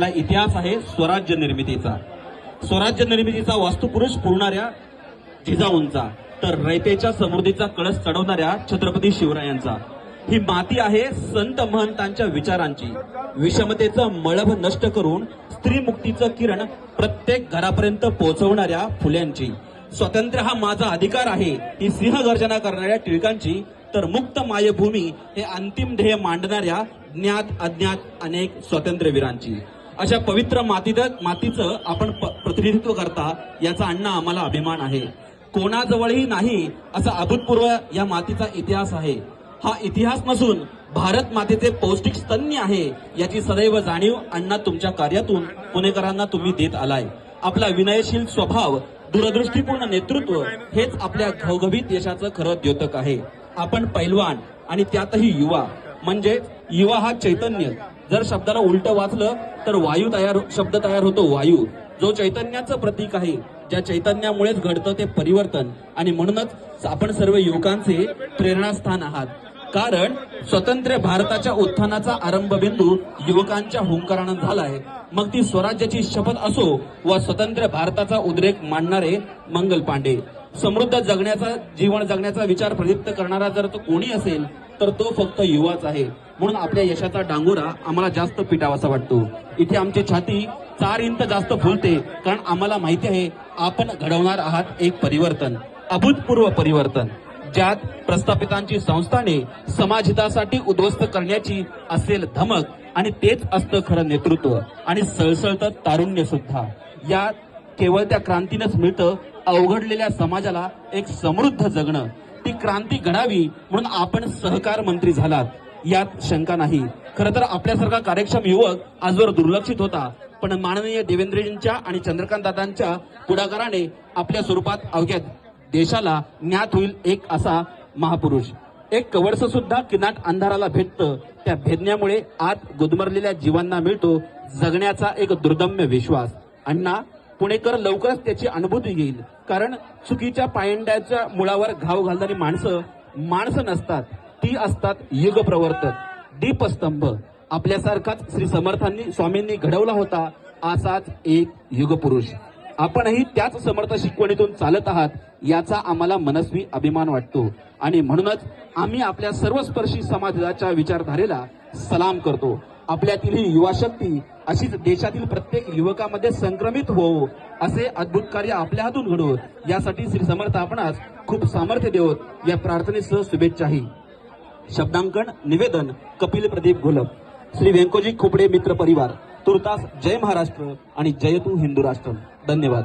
त्याला इतिहास आहे स्वराज्य निर्मितीचा. स्वराज्य निर्मितीचा वास्तुपुरुष पुरणाऱ्या जिजाऊंचा, तर रयतेच्या समृद्धीचा कळस चढवणाऱ्या छत्रपती शिवरायांचा. ही माती आहे संत महंतांच्या विचारांची, विषमतेचं मळभ नष्ट करून स्त्री मुक्तीचं किरण प्रत्येक घरापर्यंत पोहोचवणाऱ्या फुल्यांची. स्वातंत्र्य हा माझा अधिकार आहे ही सिंहगर्जना करणाऱ्या टिळकांची, तर मुक्त मायभूमी हे अंतिम ध्येय मांडणाऱ्या ज्ञात अज्ञात अनेक स्वातंत्र्यवीरांची. अशा पवित्र मातीचं आपण प्रतिनिधित्व करता याचा अण्णा आम्हाला अभिमान आहे. कोणाजवळही नाही असा अभूतपूर्व या मातीचा इतिहास आहे. हा इतिहास नसून भारत मातेचे पौष्टिक स्तन्य आहे याची सदैव जाणीव अण्णा तुमच्या कार्यातून पुणेकरांना तुम्ही देत आलाय. आपला विनयशील स्वभाव, दूरदृष्टीपूर्ण नेतृत्व हेच आपल्या घवघवीत यशाचं खरं द्योतक आहे. आपण पैलवान आणि त्यातही युवा, म्हणजे युवा हा चैतन्य. जर शब्दाला उलट वाचलं तर शब्द तयार होतो वायू, जो चैतन्याचं प्रतीक आहे. ज्या चैतन्यामुळेच घडतं ते परिवर्तन, आणि म्हणूनच आपण सर्व युवकांचे प्रेरणास्थान आहात. कारण स्वतंत्र भारताच्या उत्थानाचा आरंभबिंदू युवकांच्या हुंकारानं झालाय. मग ती स्वराज्याची शपथ असो वा स्वतंत्र भारताचा उद्रेक मांडणारे मंगल पांडे. समृद्ध जीवन जगण्याचा विचार प्रदीप्त करणारा जर तो कोणी असेल तर तो फक्त युवाच आहे. म्हणून आपल्या यशाचा डांगोरा आम्हाला जास्त पिटावासा वाटतो. इथे आमची छाती 4 इंच जास्त फुलते, कारण आम्हाला माहिती आहे आपण घडवणार आहात एक परिवर्तन, अभूतपूर्व परिवर्तन, ज्यात प्रस्थापितांची संस्थाने समाजहितासाठी उद्ध्वस्त करण्याची असेल धमक, आणि तेच असतं खरं नेतृत्व आणि सळसळतं तारुण्य सुद्धा. या केवळ त्या क्रांतीनंच मिळतं अवघडलेल्या समाजाला एक समृद्ध जगणं. ती क्रांती घडावी म्हणून आपण सहकार मंत्री झालात यात शंका नाही. खरं तर आपल्यासारखा कार्यक्षम युवक आजवर दुर्लक्षित होता, पण माननीय देवेंद्रजींच्या आणि चंद्रकांत दादांच्या पुढाकाराने आपल्या स्वरूपात अवघ्या देशाला ज्ञात होईल एक असा महापुरुष. एक कवडस सुद्धा किनाट अंधाराला भेटतं, त्या भेदण्यामुळे आत गुदमरलेल्या जीवांना मिळतो जगण्याचा एक दुर्दम्य विश्वास. अण्णा पुणेकर लवकरच त्याची अनुभूती घेईल, कारण चुकीच्या पायंड्याच्या मुळावर घाव घालणारी माणसं नसतात, ती असतात युग प्रवर्तक, दीपस्तंभ. आपल्यासारखाच श्री समर्थांनी स्वामींनी घडवला होता असाच एक युगपुरुष. आपणही त्याच समर्थ शिकवणीतून चालत आहात याचा आम्हाला मनस्वी अभिमान वाटतो, आणि म्हणूनच आम्ही आपल्या सर्वस्पर्शी समाजाच्या विचारधारेला सलाम करतो. आपल्यातील ही युवा शक्ती अशीच देशातील प्रत्येक युवकामध्ये संक्रमित हो, असे अद्भुत कार्य आपल्या हातून घडो यासाठी श्री समर्थ आपणास खूप सामर्थ्य देवोत या प्रार्थनेसह शुभेच्छाही. शब्दांकन निवेदन कपिल प्रदीप घोलप. श्री व्यंकोजी खोपडे मित्र परिवार. तुर्तास जय महाराष्ट्र आणि जय तू हिंदू राष्ट्र. धन्यवाद.